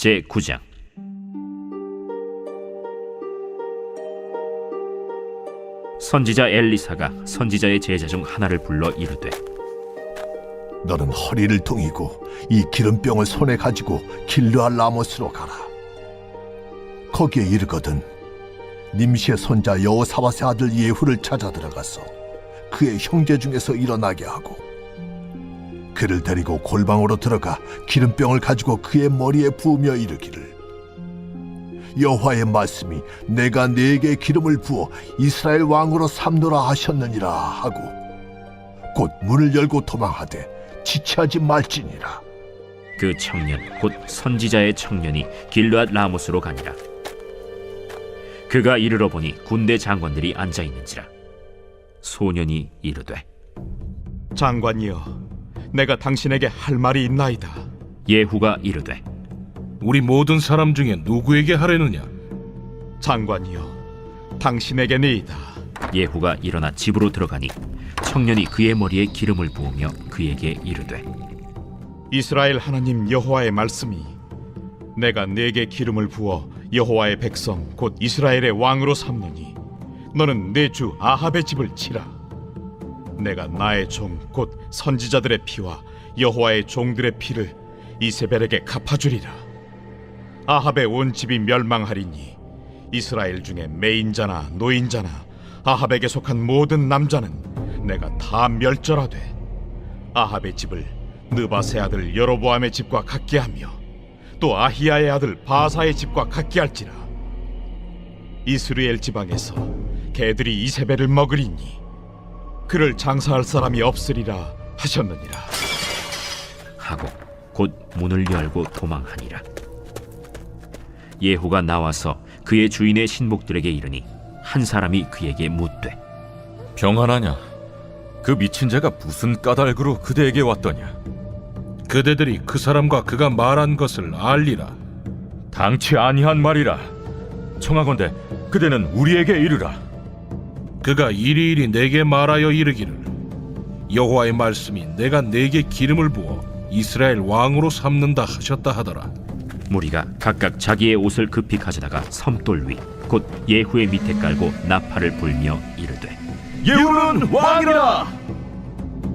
제9장. 선지자 엘리사가 선지자의 제자 중 하나를 불러 이르되, 너는 허리를 동이고 이 기름병을 손에 가지고 길르앗 라모스로 가라. 거기에 이르거든 님시의 손자 여호사밧의 아들 예후를 찾아 들어가서 그의 형제 중에서 일어나게 하고, 그를 데리고 골방으로 들어가 기름병을 가지고 그의 머리에 부으며 이르기를, 여호와의 말씀이 내가 네게 기름을 부어 이스라엘 왕으로 삼노라 하셨느니라 하고, 곧 문을 열고 도망하되 지체하지 말지니라. 그 청년 곧 선지자의 청년이 길르앗 라모스로 가니라. 그가 이르러 보니 군대 장관들이 앉아 있는지라. 소년이 이르되, 장관이여, 내가 당신에게 할 말이 있나이다. 예후가 이르되, 우리 모든 사람 중에 누구에게 하려느냐? 장관이여, 당신에게니이다. 예후가 일어나 집으로 들어가니 청년이 그의 머리에 기름을 부으며 그에게 이르되, 이스라엘 하나님 여호와의 말씀이 내가 네게 기름을 부어 여호와의 백성 곧 이스라엘의 왕으로 삼느니 너는 내 주 아합의 집을 치라. 내가 나의 종 곧 선지자들의 피와 여호와의 종들의 피를 이세벨에게 갚아주리라. 아합의 온 집이 멸망하리니 이스라엘 중에 매인자나 노인자나 아합에게 속한 모든 남자는 내가 다 멸절하되, 아합의 집을 느바세 아들 여로보암의 집과 같게 하며 또 아히야의 아들 바사의 집과 같게 할지라. 이스라엘 지방에서 개들이 이세벨을 먹으리니 그를 장사할 사람이 없으리라 하셨느니라 하고 곧 문을 열고 도망하니라. 예후가 나와서 그의 주인의 신복들에게 이르니 한 사람이 그에게 묻되, 평안하냐? 그 미친 자가 무슨 까닭으로 그대에게 왔더냐? 그대들이 그 사람과 그가 말한 것을 알리라. 당치 아니한 말이라. 청하건대 그대는 우리에게 이르라. 그가 이리이리 내게 말하여 이르기를, 여호와의 말씀이 내가 네게 기름을 부어 이스라엘 왕으로 삼는다 하셨다 하더라. 무리가 각각 자기의 옷을 급히 가져다가 섬돌 위 곧 예후의 밑에 깔고 나팔을 불며 이르되, 예후는 왕이라.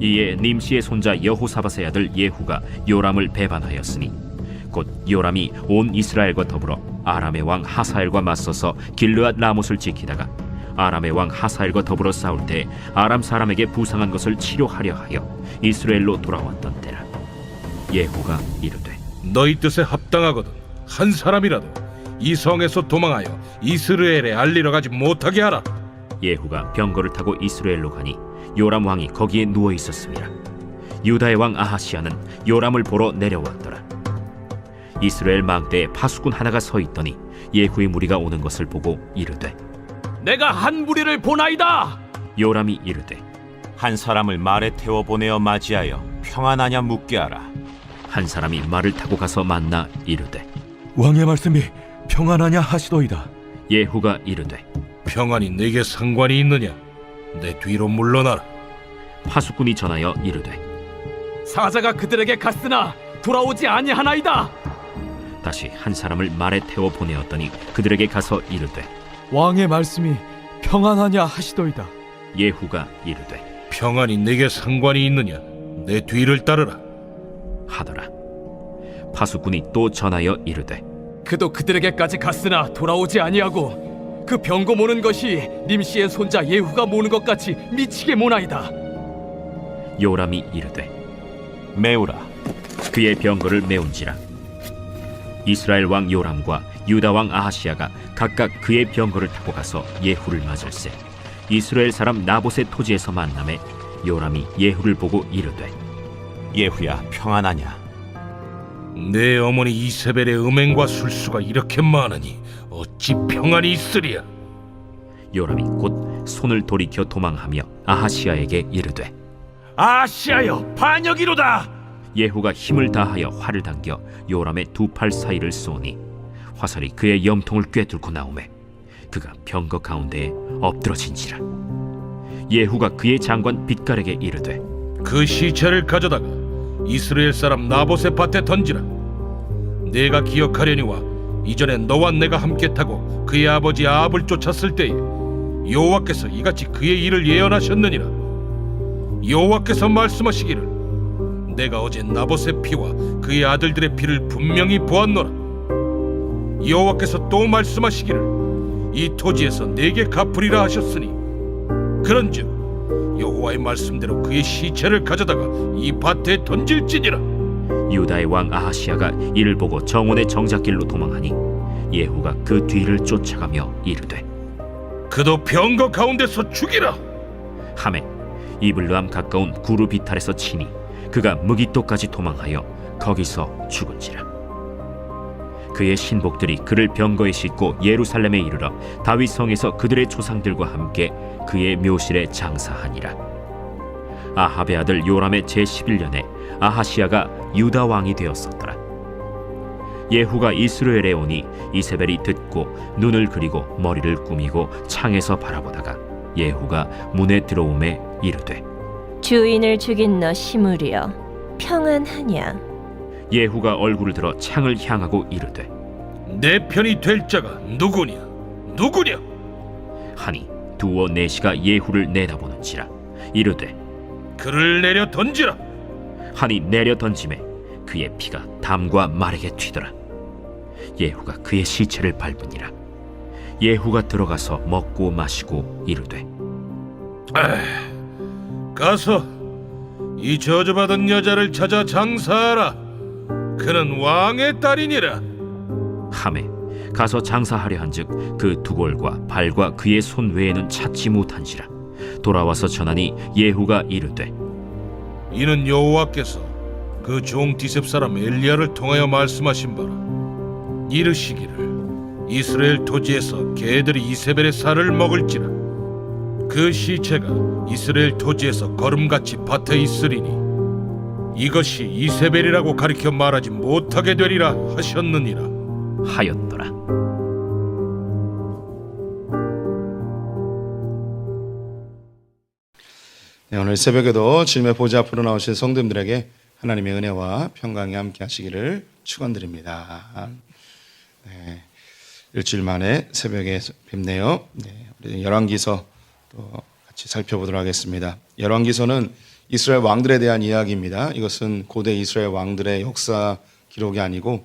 이에 님시의 손자 여호사밧의 아들 예후가 요람을 배반하였으니 곧 요람이 온 이스라엘과 더불어 아람의 왕 하사엘과 맞서서 길르앗 라못을 지키다가 아람의 왕 하사엘과 더불어 싸울 때 아람 사람에게 부상한 것을 치료하려 하여 이스라엘로 돌아왔던 때라. 예후가 이르되, 너희 뜻에 합당하거든 한 사람이라도 이 성에서 도망하여 이스라엘에 알리러 가지 못하게 하라. 예후가 병거를 타고 이스라엘로 가니 요람 왕이 거기에 누워 있었습니다. 유다의 왕 아하시아는 요람을 보러 내려왔더라. 이스라엘 망대에 파수꾼 하나가 서 있더니 예후의 무리가 오는 것을 보고 이르되, 내가 한 무리를 보나이다. 요람이 이르되, 한 사람을 말에 태워 보내어 맞이하여 평안하냐 묻게 하라. 한 사람이 말을 타고 가서 만나 이르되, 왕의 말씀이 평안하냐 하시도이다. 예후가 이르되, 평안이 내게 상관이 있느냐? 내 뒤로 물러나라. 파수꾼이 전하여 이르되, 사자가 그들에게 갔으나 돌아오지 아니하나이다. 다시 한 사람을 말에 태워 보내었더니 그들에게 가서 이르되, 왕의 말씀이 평안하냐 하시도이다. 예후가 이르되, 평안이 내게 상관이 있느냐? 내 뒤를 따르라. 하더라. 파수꾼이 또 전하여 이르되, 그도 그들에게까지 갔으나 돌아오지 아니하고 그 병거 모는 것이 님시의 손자 예후가 모는 것 같이 미치게 모나이다. 요람이 이르되, 메우라. 그의 병거를 메운지라. 이스라엘 왕 요람과 유다 왕 아하시아가 각각 그의 병거를 타고 가서 예후를 맞을세 이스라엘 사람 나봇의 토지에서 만남에 요람이 예후를 보고 이르되, 예후야, 평안하냐? 내 어머니 이세벨의 음행과 술수가 이렇게 많으니 어찌 평안이 있으랴? 요람이 곧 손을 돌이켜 도망하며 아하시아에게 이르되, 아시아여, 반역이로다. 예후가 힘을 다하여 활을 당겨 요람의 두 팔 사이를 쏘니 화살이 그의 염통을 꿰뚫고 나오매 그가 병거 가운데에 엎드러진지라. 예후가 그의 장관 빗갈에게 이르되, 그 시체를 가져다가 이스라엘 사람 나봇의 밭에 던지라. 내가 기억하려니와 이전에 너와 내가 함께 타고 그의 아버지 아합을 쫓았을 때에 여호와께서 이같이 그의 일을 예언하셨느니라. 여호와께서 말씀하시기를 내가 어제 나봇의 피와 그의 아들들의 피를 분명히 보았노라. 여호와께서 또 말씀하시기를 이 토지에서 내게 갚으리라 하셨으니 그런즉 여호와의 말씀대로 그의 시체를 가져다가 이 밭에 던질지니라. 유다의 왕 아하시야가 이를 보고 정원의 정작길로 도망하니 예후가 그 뒤를 쫓아가며 이르되 그도 병거 가운데서 죽이라. 하매 이블르함 가까운 구르 비탈에서 치니 그가 무기토까지 도망하여 거기서 죽은지라. 그의 신복들이 그를 병거에 싣고 예루살렘에 이르러 다윗 성에서 그들의 조상들과 함께 그의 묘실에 장사하니라. 아합의 아들 요람의 제11년에 아하시야가 유다 왕이 되었었더라. 예후가 이스라엘에 오니 이세벨이 듣고 눈을 그리고 머리를 꾸미고 창에서 바라보다가 예후가 문에 들어오매 이르되 주인을 죽인 너 시므리여 평안하냐? 예후가 얼굴을 들어 창을 향하고 이르되 내 편이 될 자가 누구냐? 누구냐? 하니 두어 내시가 예후를 내다보는지라. 이르되 그를 내려 던지라. 하니 내려 던짐에 그의 피가 담과 말에게 튀더라. 예후가 그의 시체를 밟으니라. 예후가 들어가서 먹고 마시고 이르되 가서 이 저주받은 여자를 찾아 장사하라. 그는 왕의 딸이니라. 하매 가서 장사하려 한즉 그 두골과 발과 그의 손 외에는 찾지 못한지라. 돌아와서 전하니 예후가 이르되 이는 여호와께서 그 종 디셉 사람 엘리야를 통하여 말씀하신 바라. 이르시기를 이스라엘 토지에서 개들이 이세벨의 살을 먹을지라. 그 시체가 이스라엘 토지에서 거름같이 밭에 있으리니 이것이 이세벨이라고 가리켜 말하지 못하게 되리라 하셨느니라 하였더라. 네, 오늘 새벽에도 주님의 보좌 앞으로 나오신 성도님들에게 하나님의 은혜와 평강이 함께 하시기를 축원드립니다. 네, 일주일 만에 새벽에 뵙네요. 네, 우리 열왕기서 또 같이 살펴보도록 하겠습니다. 열왕기서는 이스라엘 왕들에 대한 이야기입니다. 이것은 고대 이스라엘 왕들의 역사 기록이 아니고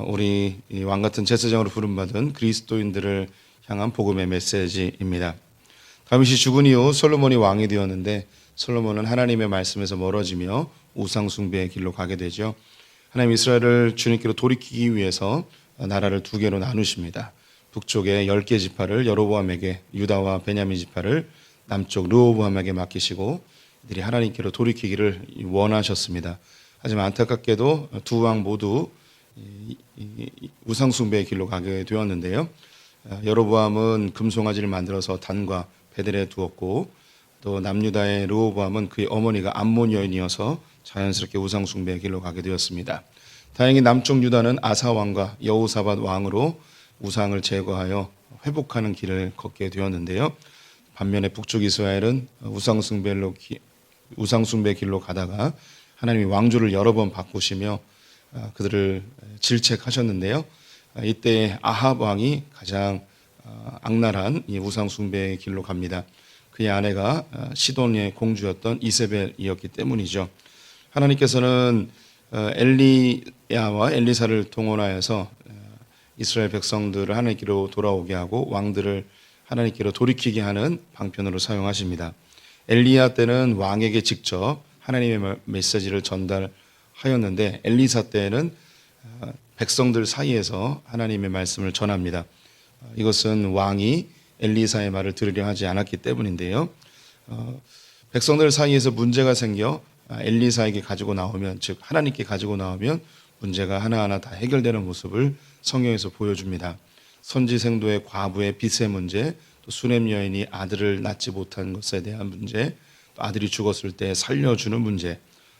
우리 왕 같은 제사장으로 부름받은 그리스도인들을 향한 복음의 메시지입니다. 다윗이 죽은 이후 솔로몬이 왕이 되었는데 솔로몬은 하나님의 말씀에서 멀어지며 우상 숭배의 길로 가게 되죠. 하나님 이스라엘을 주님께로 돌이키기 위해서 나라를 두 개로 나누십니다. 북쪽의 10개 지파를 여로보암에게, 유다와 베냐민 지파를 남쪽 르호보암에게 맡기시고 이들이 하나님께로 돌이키기를 원하셨습니다. 하지만 안타깝게도 두 왕 모두 우상 숭배의 길로 가게 되었는데요. 여로보암은 금송아지를 만들어서 단과 베델에 두었고 또 남유다의 르호보암은 그의 어머니가 암몬 여인이어서 자연스럽게 우상 숭배의 길로 가게 되었습니다. 다행히 남쪽 유다는 아사 왕과 여호사밧 왕으로 우상을 제거하여 회복하는 길을 걷게 되었는데요. 반면에 북쪽 이스라엘은 우상 숭배의 길로 가다가 하나님이 왕조를 여러 번 바꾸시며 그들을 질책하셨는데요. 이때 아합 왕이 가장 악랄한 이 우상 숭배의 길로 갑니다. 그의 아내가 시돈의 공주였던 이세벨이었기 때문이죠. 하나님께서는 엘리야와 엘리사를 동원하여서 이스라엘 백성들을 하나님께로 돌아오게 하고 왕들을 하나님께로 돌이키게 하는 방편으로 사용하십니다. 엘리야 때는 왕에게 직접 하나님의 메시지를 전달하였는데 엘리사 때는 백성들 사이에서 하나님의 말씀을 전합니다. 이것은 왕이 엘리사의 말을 들으려 하지 않았기 때문인데요. 백성들 사이에서 문제가 생겨 엘리사에게 가지고 나오면, 즉 하나님께 가지고 나오면 문제가 하나하나 다 해결되는 모습을 성경에서 보여줍니다. 선지생도의 과부의 빚의 문제, 또 수냄 여인이 아들을 낳지 못한 것에 대한 문제, 또 아들이 죽었을 때 살려주는 문제,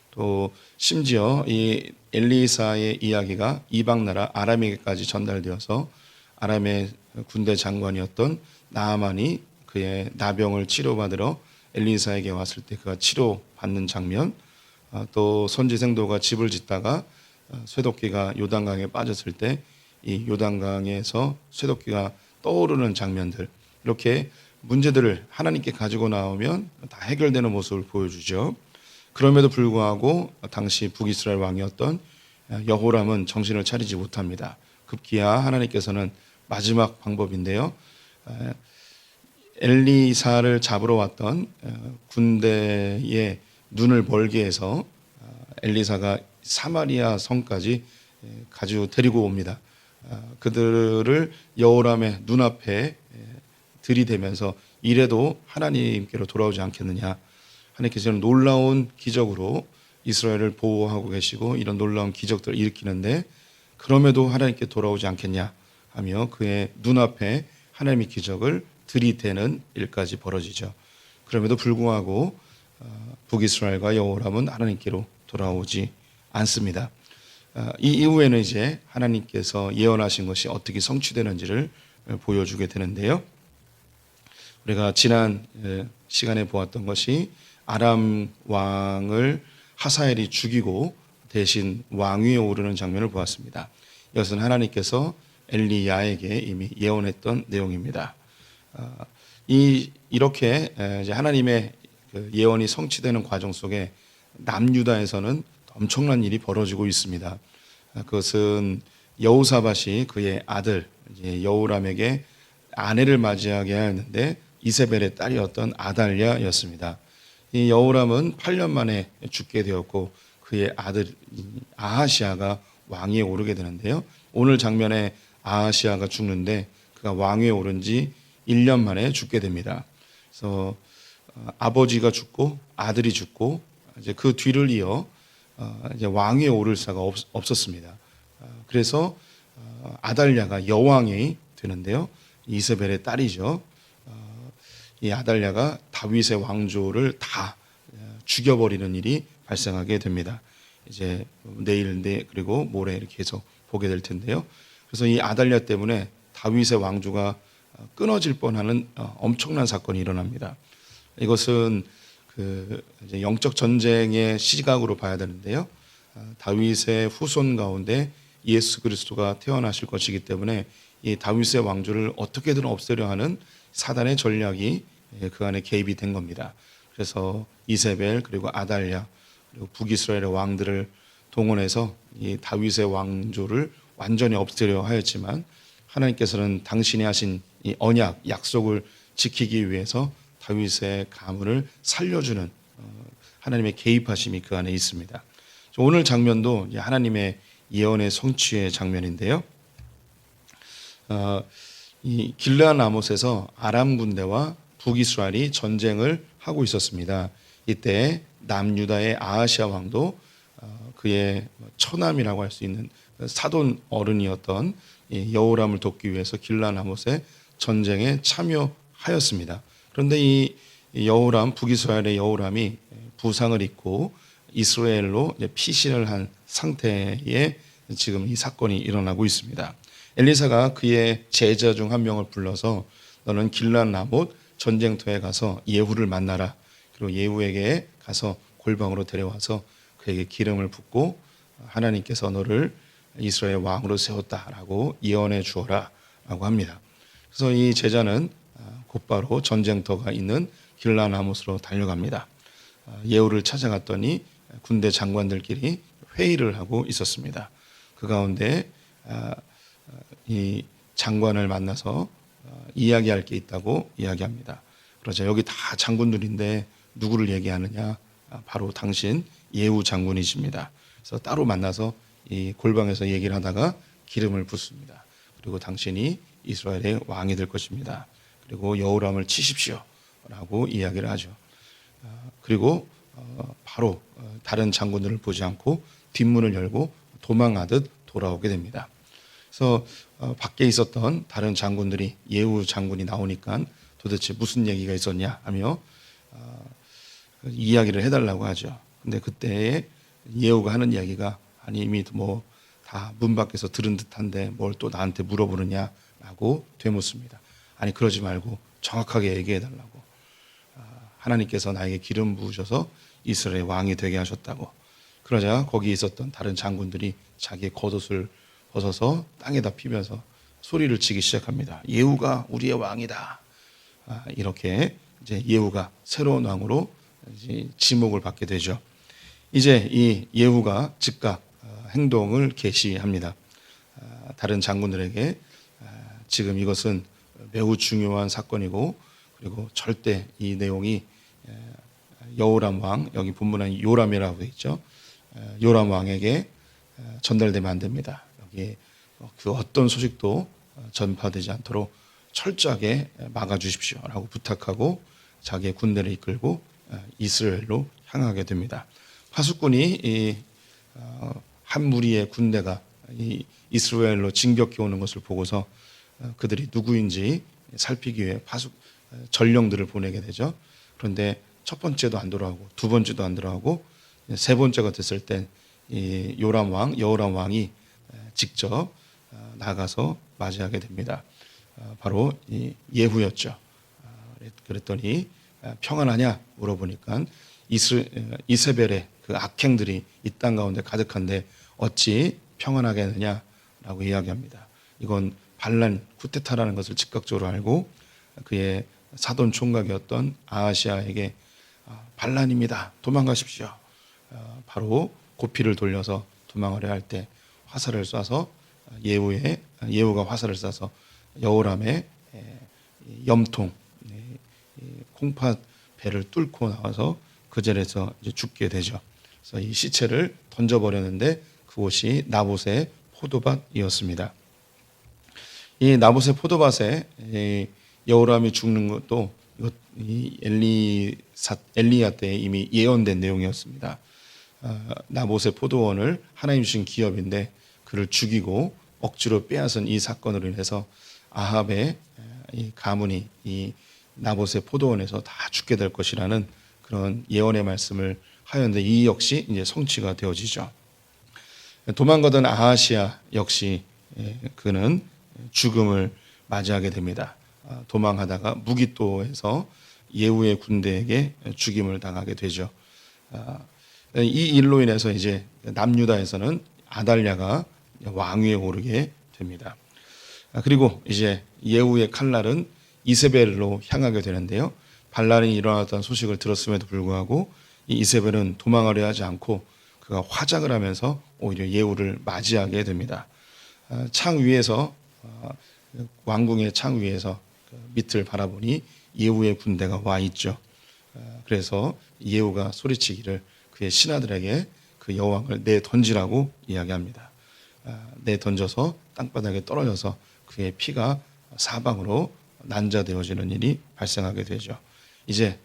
또 심지어 이 엘리사의 이야기가 이방 나라 아람에게까지 전달되어서 아람의 군대 장관이었던 나아만이 그의 나병을 치료받으러 엘리사에게 왔을 때 그가 치료받는 장면, 또 선지생도가 집을 짓다가 쇠도끼가 요단강에 빠졌을 때 이 요단강에서 쇠도끼가 떠오르는 장면들, 이렇게 문제들을 하나님께 가지고 나오면 다 해결되는 모습을 보여주죠. 그럼에도 불구하고 당시 북이스라엘 왕이었던 여호람은 정신을 차리지 못합니다. 급기야 하나님께서는 마지막 방법인데요, 엘리사를 잡으러 왔던 군대의 눈을 멀게 해서 엘리사가 사마리아 성까지 가지고 데리고 옵니다. 그들을 여호람의 눈앞에 들이대면서 이래도 하나님께로 돌아오지 않겠느냐, 하나님께서는 놀라운 기적으로 이스라엘을 보호하고 계시고 이런 놀라운 기적들을 일으키는데 그럼에도 하나님께 돌아오지 않겠냐 하며 그의 눈앞에 하나님의 기적을 들이대는 일까지 벌어지죠. 그럼에도 불구하고 북이스라엘과 여호람은 하나님께로 돌아오지 않습니다. 이 이후에는 이제 하나님께서 예언하신 것이 어떻게 성취되는지를 보여주게 되는데요. 우리가 지난 시간에 보았던 것이 아람 왕을 하사엘이 죽이고 대신 왕위에 오르는 장면을 보았습니다. 이것은 하나님께서 엘리야에게 이미 예언했던 내용입니다. 이렇게 이제 하나님의 예언이 성취되는 과정 속에 남유다에서는 엄청난 일이 벌어지고 있습니다. 그것은 여호사밧이 그의 아들 여호람에게 아내를 맞이하게 하였는데 이세벨의 딸이었던 아달랴였습니다. 이 여호람은 8년 만에 죽게 되었고 그의 아들 아하시아가 왕위에 오르게 되는데요. 오늘 장면에 아하시아가 죽는데 그가 왕위에 오른 지 1년 만에 죽게 됩니다. 그래서 아버지가 죽고 아들이 죽고 이제 그 뒤를 이어 이제 왕위에 오를 자가 없었습니다. 그래서 아달랴가 여왕이 되는데요. 이세벨의 딸이죠. 이 아달랴가 다윗의 왕조를 다 죽여버리는 일이 발생하게 됩니다. 이제 내일 그리고 모레 이렇게 해서 보게 될 텐데요. 그래서 이 아달랴 때문에 다윗의 왕조가 끊어질 뻔하는 엄청난 사건이 일어납니다. 이것은 이제 영적 전쟁의 시각으로 봐야 되는데요. 다윗의 후손 가운데 예수 그리스도가 태어나실 것이기 때문에 이 다윗의 왕조를 어떻게든 없애려 하는 사단의 전략이 그 안에 개입이 된 겁니다. 그래서 이세벨 그리고 아달랴 그리고 북이스라엘의 왕들을 동원해서 이 다윗의 왕조를 완전히 없애려 하였지만 하나님께서는 당신이 하신 이 언약 약속을 지키기 위해서 다윗의 가문을 살려주는 하나님의 개입하심이 그 안에 있습니다. 오늘 장면도 하나님의 예언의 성취의 장면인데요. 이 길르앗 라못에서 아람 군대와 북이스라엘이 전쟁을 하고 있었습니다. 이때 남유다의 아하시아 왕도 그의 처남이라고 할 수 있는 사돈 어른이었던 여호람을 돕기 위해서 길르앗 라못의 전쟁에 참여하였습니다. 그런데 이 여호람 북이스라엘의 여호람이 부상을 입고 이스라엘로 피신을 한 상태에 지금 이 사건이 일어나고 있습니다. 엘리사가 그의 제자 중 한 명을 불러서 너는 길르앗 라못 전쟁터에 가서 예후를 만나라. 그리고 예후에게 가서 골방으로 데려와서 그에게 기름을 붓고 하나님께서 너를 이스라엘 왕으로 세웠다라고 예언해 주어라 라고 합니다. 그래서 이 제자는 곧바로 전쟁터가 있는 길르앗 라못으로 달려갑니다. 예후를 찾아갔더니 군대 장관들끼리 회의를 하고 있었습니다. 그 가운데 이 장관을 만나서 이야기할 게 있다고 이야기합니다. 그러자 여기 다 장군들인데 누구를 얘기하느냐? 바로 당신 예후 장군이십니다. 그래서 따로 만나서 이 골방에서 얘기를 하다가 기름을 붓습니다. 그리고 당신이 이스라엘의 왕이 될 것입니다. 그리고 여호람을 치십시오 라고 이야기를 하죠. 그리고 바로 다른 장군들을 보지 않고 뒷문을 열고 도망하듯 돌아오게 됩니다. 그래서 밖에 있었던 다른 장군들이 예후 장군이 나오니까 도대체 무슨 얘기가 있었냐 하며 이야기를 해달라고 하죠. 근데 그때 예후가 하는 이야기가 아니 이미 뭐 다 문 밖에서 들은 듯한데 뭘 또 나한테 물어보느냐라고 되묻습니다. 아니 그러지 말고 정확하게 얘기해달라고. 하나님께서 나에게 기름 부으셔서 이스라엘의 왕이 되게 하셨다고. 그러자 거기 있었던 다른 장군들이 자기의 겉옷을 벗어서 땅에다 피면서 소리를 치기 시작합니다. 예후가 우리의 왕이다. 이렇게 이제 예후가 새로운 왕으로 이제 지목을 받게 되죠. 이제 이 예후가 즉각 행동을 개시합니다. 다른 장군들에게 지금 이것은 매우 중요한 사건이고, 그리고 절대 이 내용이 여호람 왕, 여기 본문에 요람이라고 되어 있죠. 요람 왕에게 전달되면 안 됩니다. 여기에 그 어떤 소식도 전파되지 않도록 철저하게 막아주십시오라고 부탁하고 자기의 군대를 이끌고 이스라엘로 향하게 됩니다. 파수꾼이 한 무리의 군대가 이 이스라엘로 진격해 오는 것을 보고서 그들이 누구인지 살피기 위해 전령들을 보내게 되죠. 그런데 첫 번째도 안 돌아오고 두 번째도 안 돌아오고 세 번째가 됐을 때 이 요람 왕, 여호람 왕이 직접 나가서 맞이하게 됩니다. 바로 이 예후였죠. 그랬더니 평안하냐 물어보니까 이세벨의 그 악행들이 이 땅 가운데 가득한데 어찌 평안하겠느냐라고 이야기합니다. 이건 반란 쿠데타라는 것을 즉각적으로 알고 그의 사돈 총각이었던 아하시아에게 반란입니다. 도망가십시오. 바로 고피를 돌려서 도망하려 할 때 화살을 쏴서 예후가 화살을 쏴서 여호람의 염통 콩팥 배를 뚫고 나와서 그 자리에서 이제 죽게 되죠. 그래서 이 시체를 던져버렸는데 그곳이 나봇의 포도밭이었습니다. 이 나봇의 포도밭에 여호람이 죽는 것도 이 엘리야 때에 이미 예언된 내용이었습니다. 나봇의 포도원을 하나님 주신 기업인데 그를 죽이고 억지로 빼앗은 이 사건으로 인해서 아합의 이 가문이 이 나봇의 포도원에서 다 죽게 될 것이라는 그런 예언의 말씀을 하였는데 이 역시 이제 성취가 되어지죠. 도망가던 아하시아 역시 그는 죽음을 맞이하게 됩니다. 도망하다가 무기또에서 예후의 군대에게 죽임을 당하게 되죠. 이 일로 인해서 이제 남유다에서는 아달랴가 왕위에 오르게 됩니다. 그리고 이제 예후의 칼날은 이세벨로 향하게 되는데요. 반란이 일어났다는 소식을 들었음에도 불구하고 이 이세벨은 도망하려 하지 않고 그가 화장을 하면서 오히려 예후를 맞이하게 됩니다. 창 위에서 왕궁의 창 위에서 밑을 바라보니 예후의 군대가 와 있죠. 그래서 예후가 소리치기를 그의 신하들에게 그 여왕을 내 던지라고 이야기합니다. 내 던져서 땅바닥에 떨어져서 그의 피가 사방으로 난자되어지는 일이 발생하게 되죠. 이제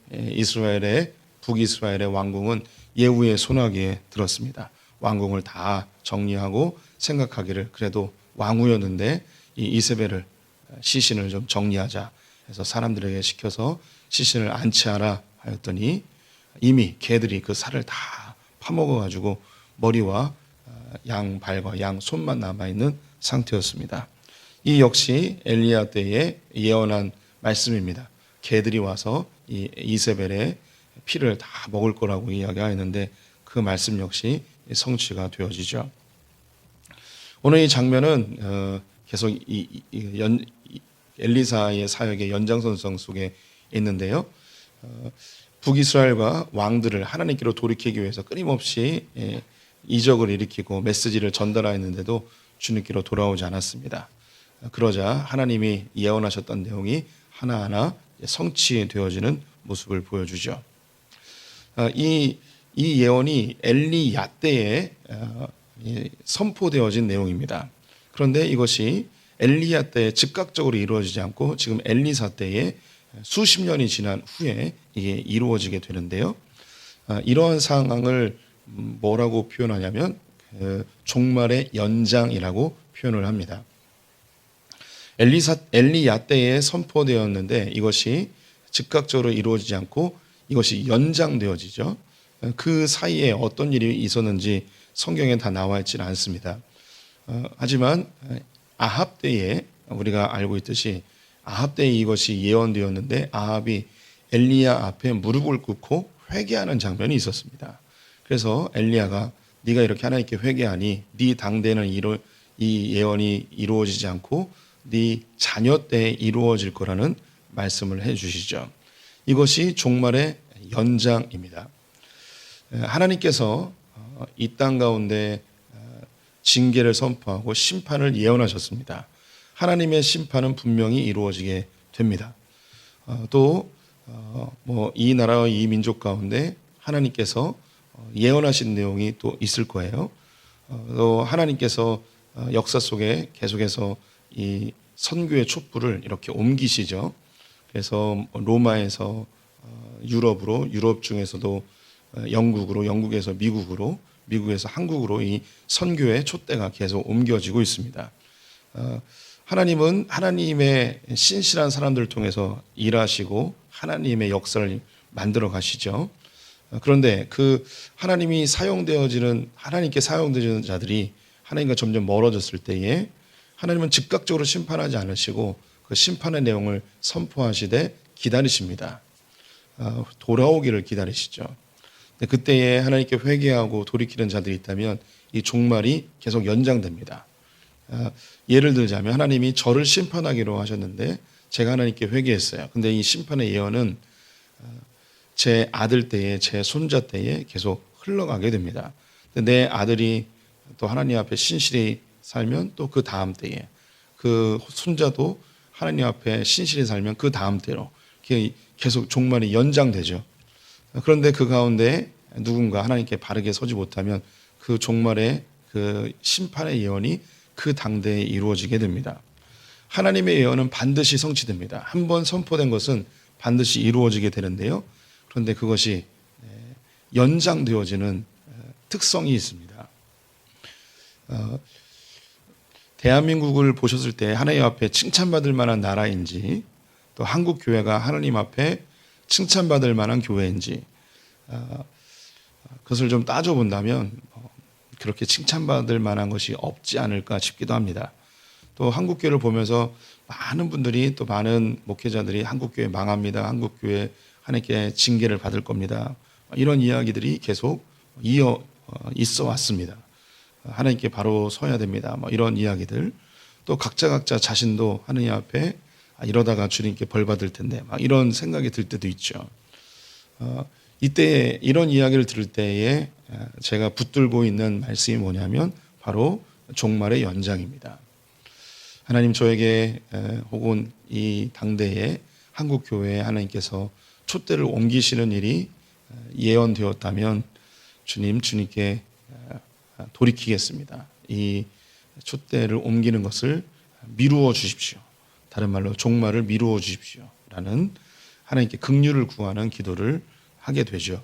북이스라엘의 왕궁은 예후의 손아귀에 들었습니다. 왕궁을 다 정리하고 생각하기를 그래도 왕후였는데 이 이세벨을 시신을 좀 정리하자 해서 사람들에게 시켜서 시신을 안치하라 하였더니 이미 개들이 그 살을 다 파먹어 가지고 머리와 양 발과 양 손만 남아 있는 상태였습니다. 이 역시 엘리야 때에 예언한 말씀입니다. 개들이 와서 이 이세벨의 피를 다 먹을 거라고 이야기하였는데 그 말씀 역시 성취가 되어지죠. 오늘 이 장면은 계속 엘리사의 사역의 연장선상 속에 있는데요. 북이스라엘과 왕들을 하나님께로 돌이키기 위해서 끊임없이 이적을 일으키고 메시지를 전달하였는데도 주님께로 돌아오지 않았습니다. 그러자 하나님이 예언하셨던 내용이 하나하나 성취되어지는 모습을 보여주죠. 이 예언이 엘리야 때에 선포되어진 내용입니다. 그런데 이것이 엘리야 때에 즉각적으로 이루어지지 않고 지금 엘리사 때에 수십 년이 지난 후에 이게 이루어지게 되는데요. 이러한 상황을 뭐라고 표현하냐면 종말의 연장이라고 표현을 합니다. 엘리야 때에 선포되었는데 이것이 즉각적으로 이루어지지 않고 이것이 연장되어지죠. 그 사이에 어떤 일이 있었는지 성경에 다 나와 있지는 않습니다. 하지만 아합 때에 우리가 알고 있듯이 아합 때에 이것이 예언되었는데 아합이 엘리야 앞에 무릎을 꿇고 회개하는 장면이 있었습니다. 그래서 엘리야가 네가 이렇게 하나님께 회개하니 네 당대에는 이 예언이 이루어지지 않고 네 자녀 때에 이루어질 거라는 말씀을 해주시죠. 이것이 종말의 연장입니다. 하나님께서 이 땅 가운데 징계를 선포하고 심판을 예언하셨습니다. 하나님의 심판은 분명히 이루어지게 됩니다. 또 이 나라와 이 민족 가운데 하나님께서 예언하신 내용이 또 있을 거예요. 또 하나님께서 역사 속에 계속해서 이 선교의 촛불을 이렇게 옮기시죠. 그래서 로마에서 유럽으로, 유럽 중에서도 영국으로, 영국에서 미국으로, 미국에서 한국으로 이 선교의 촛대가 계속 옮겨지고 있습니다. 하나님은 하나님의 신실한 사람들을 통해서 일하시고 하나님의 역사를 만들어 가시죠. 그런데 그 하나님이 사용되어지는, 하나님께 사용되는 자들이 하나님과 점점 멀어졌을 때에 하나님은 즉각적으로 심판하지 않으시고 그 심판의 내용을 선포하시되 기다리십니다. 돌아오기를 기다리시죠. 그때에 하나님께 회개하고 돌이키는 자들이 있다면 이 종말이 계속 연장됩니다. 예를 들자면 하나님이 저를 심판하기로 하셨는데 제가 하나님께 회개했어요. 근데 이 심판의 예언은 제 아들 때에, 제 손자 때에 계속 흘러가게 됩니다. 내 아들이 또 하나님 앞에 신실히 살면 또 그 다음 때에, 그 손자도 하나님 앞에 신실히 살면 그 다음 때로 계속 종말이 연장되죠. 그런데 그 가운데 누군가 하나님께 바르게 서지 못하면 그 종말의 그 심판의 예언이 그 당대에 이루어지게 됩니다. 하나님의 예언은 반드시 성취됩니다. 한 번 선포된 것은 반드시 이루어지게 되는데요. 그런데 그것이 연장되어지는 특성이 있습니다. 대한민국을 보셨을 때 하나님 앞에 칭찬받을 만한 나라인지, 또 한국 교회가 하나님 앞에 칭찬받을 만한 교회인지, 그것을 좀 따져본다면 그렇게 칭찬받을 만한 것이 없지 않을까 싶기도 합니다. 또 한국교회를 보면서 많은 분들이, 또 많은 목회자들이 한국교회 망합니다, 한국교회 하나님께 징계를 받을 겁니다, 이런 이야기들이 계속 있어 왔습니다. 하나님께 바로 서야 됩니다, 이런 이야기들. 또 각자 자신도 하나님 앞에 이러다가 주님께 벌 받을 텐데 이런 생각이 들 때도 있죠. 이때 이런 이야기를 들을 때에 제가 붙들고 있는 말씀이 뭐냐면 바로 종말의 연장입니다. 하나님 저에게 혹은 이 당대에 한국교회에 하나님께서 촛대를 옮기시는 일이 예언되었다면 주님께 돌이키겠습니다. 이 촛대를 옮기는 것을 미루어 주십시오. 다른 말로 종말을 미루어 주십시오 라는 하나님께 긍휼을 구하는 기도를 하게 되죠.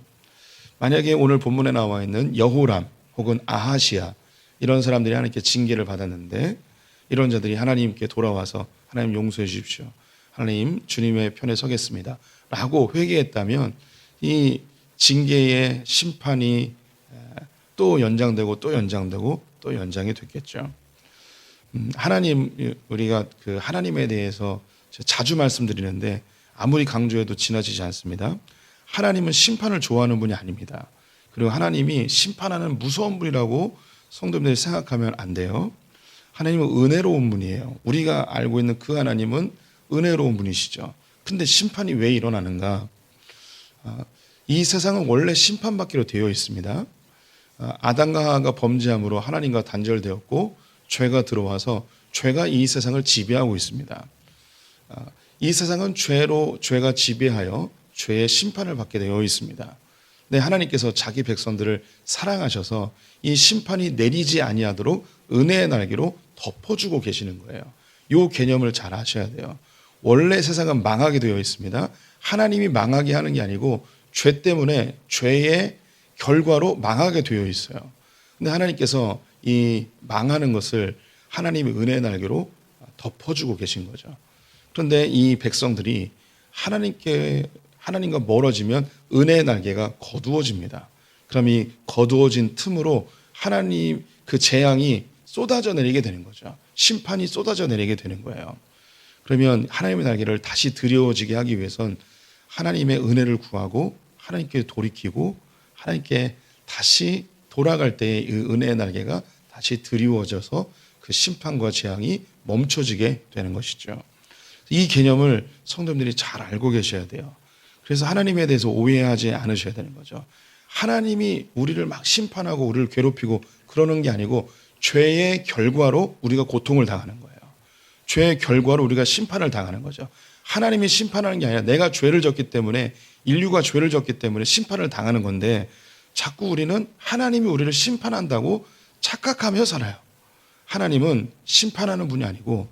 만약에 오늘 본문에 나와 있는 여호람 혹은 아하시아, 이런 사람들이 하나님께 징계를 받았는데 이런 자들이 하나님께 돌아와서 하나님 용서해 주십시오, 하나님 주님의 편에 서겠습니다 라고 회개했다면 이 징계의 심판이 또 연장되고 또 연장되고 또 연장이 됐겠죠. 하나님, 우리가 그 하나님에 대해서 자주 말씀드리는데 아무리 강조해도 지나치지 않습니다. 하나님은 심판을 좋아하는 분이 아닙니다. 그리고 하나님이 심판하는 무서운 분이라고 성도님들이 생각하면 안 돼요. 하나님은 은혜로운 분이에요. 우리가 알고 있는 그 하나님은 은혜로운 분이시죠. 근데 심판이 왜 일어나는가? 이 세상은 원래 심판받기로 되어 있습니다. 아담과 하와가 범죄함으로 하나님과 단절되었고 죄가 들어와서 죄가 이 세상을 지배하고 있습니다. 이 세상은 죄가 지배하여 죄의 심판을 받게 되어 있습니다. 네, 하나님께서 자기 백성들을 사랑하셔서 이 심판이 내리지 아니하도록 은혜의 날개로 덮어주고 계시는 거예요. 이 개념을 잘 아셔야 돼요. 원래 세상은 망하게 되어 있습니다. 하나님이 망하게 하는 게 아니고 죄 때문에 죄의 결과로 망하게 되어 있어요. 근데 하나님께서 이 망하는 것을 하나님의 은혜의 날개로 덮어주고 계신 거죠. 그런데 이 백성들이 하나님과 멀어지면 은혜의 날개가 거두어집니다. 그럼 이 거두어진 틈으로 하나님 그 재앙이 쏟아져 내리게 되는 거죠. 심판이 쏟아져 내리게 되는 거예요. 그러면 하나님의 날개를 다시 드려지게 하기 위해선 하나님의 은혜를 구하고 하나님께 돌이키고 하나님께 다시 돌아갈 때의 이 은혜의 날개가 다시 드리워져서 그 심판과 재앙이 멈춰지게 되는 것이죠. 이 개념을 성도님들이 잘 알고 계셔야 돼요. 그래서 하나님에 대해서 오해하지 않으셔야 되는 거죠. 하나님이 우리를 막 심판하고 우리를 괴롭히고 그러는 게 아니고 죄의 결과로 우리가 고통을 당하는 거예요. 죄의 결과로 우리가 심판을 당하는 거죠. 하나님이 심판하는 게 아니라 내가 죄를 졌기 때문에, 인류가 죄를 졌기 때문에 심판을 당하는 건데, 자꾸 우리는 하나님이 우리를 심판한다고 착각하며 살아요. 하나님은 심판하는 분이 아니고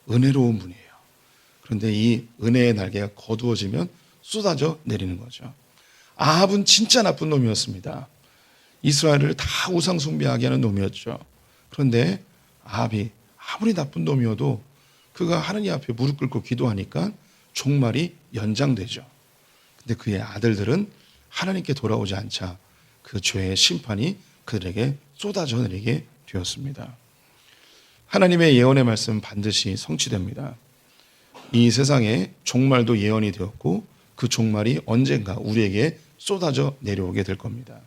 은혜로운 분이에요. 그런데 이 은혜의 날개가 거두어지면 쏟아져 내리는 거죠. 아합은 진짜 나쁜 놈이었습니다. 이스라엘을 다 우상 숭배하게 하는 놈이었죠. 그런데 아합이 아무리 나쁜 놈이어도 그가 하나님 앞에 무릎 꿇고 기도하니까 종말이 연장되죠. 근데 그의 아들들은 하나님께 돌아오지 않자 그 죄의 심판이 그들에게 쏟아져 내리게 되었습니다. 하나님의 예언의 말씀은 반드시 성취됩니다. 이 세상에 종말도 예언이 되었고 그 종말이 언젠가 우리에게 쏟아져 내려오게 될 겁니다.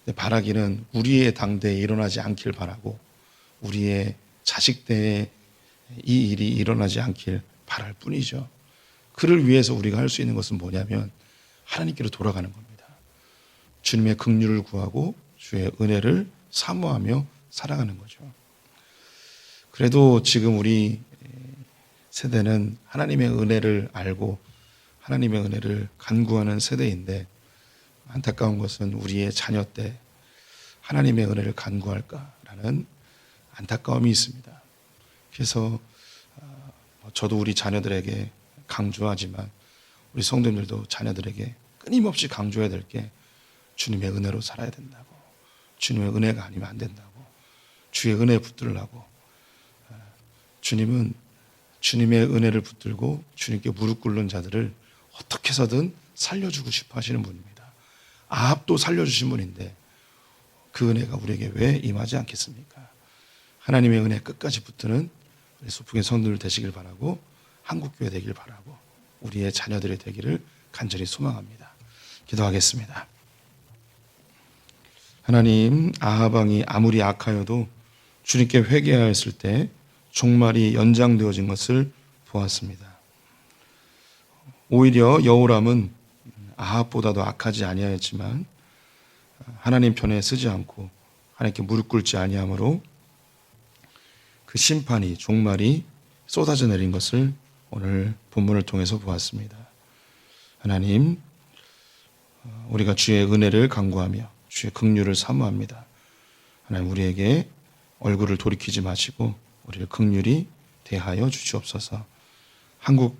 근데 바라기는 우리의 당대에 일어나지 않길 바라고 우리의 자식 때에 이 일이 일어나지 않길 바랄 뿐이죠. 그를 위해서 우리가 할 수 있는 것은 뭐냐면 하나님께로 돌아가는 겁니다. 주님의 긍휼을 구하고 주의 은혜를 사모하며 살아가는 거죠. 그래도 지금 우리 세대는 하나님의 은혜를 알고 하나님의 은혜를 간구하는 세대인데, 안타까운 것은 우리의 자녀 때 하나님의 은혜를 간구할까라는 안타까움이 있습니다. 그래서 저도 우리 자녀들에게 강조하지만 우리 성도님들도 자녀들에게 끊임없이 강조해야 될 게 주님의 은혜로 살아야 된다고, 주님의 은혜가 아니면 안 된다고, 주의 은혜에 붙들라고. 주님은 주님의 은혜를 붙들고 주님께 무릎 꿇는 자들을 어떻게 해서든 살려주고 싶어 하시는 분입니다. 아합도 살려주신 분인데 그 은혜가 우리에게 왜 임하지 않겠습니까? 하나님의 은혜 끝까지 붙드는 우리 소풍의 성도들 되시길 바라고, 한국교회 되길 바라고, 우리의 자녀들이 되기를 간절히 소망합니다. 기도하겠습니다. 하나님, 아합 왕이 아무리 악하여도 주님께 회개하였을 때 종말이 연장되어진 것을 보았습니다. 오히려 여호람은 아합보다도 악하지 아니하였지만 하나님 편에 서지 않고 하나님께 무릎 꿇지 아니함으로 그 심판이, 종말이 쏟아져 내린 것을 오늘 본문을 통해서 보았습니다. 하나님, 우리가 주의 은혜를 간구하며 주의 긍휼을 사모합니다. 하나님, 우리에게 얼굴을 돌이키지 마시고 우리를 긍휼히 대하여 주시옵소서. 한국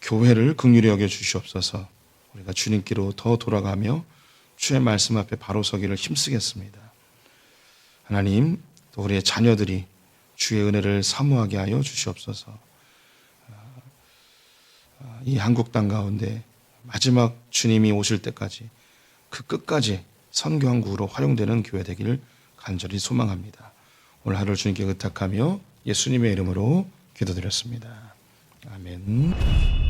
교회를 긍휼히 여겨 주시옵소서. 우리가 주님께로 더 돌아가며 주의 말씀 앞에 바로 서기를 힘쓰겠습니다. 하나님, 또 우리의 자녀들이 주의 은혜를 사모하게 하여 주시옵소서. 이 한국 땅 가운데 마지막 주님이 오실 때까지 그 끝까지 선교한국으로 활용되는 교회 되기를 간절히 소망합니다. 오늘 하루를 주님께 의탁하며 예수님의 이름으로 기도드렸습니다. 아멘.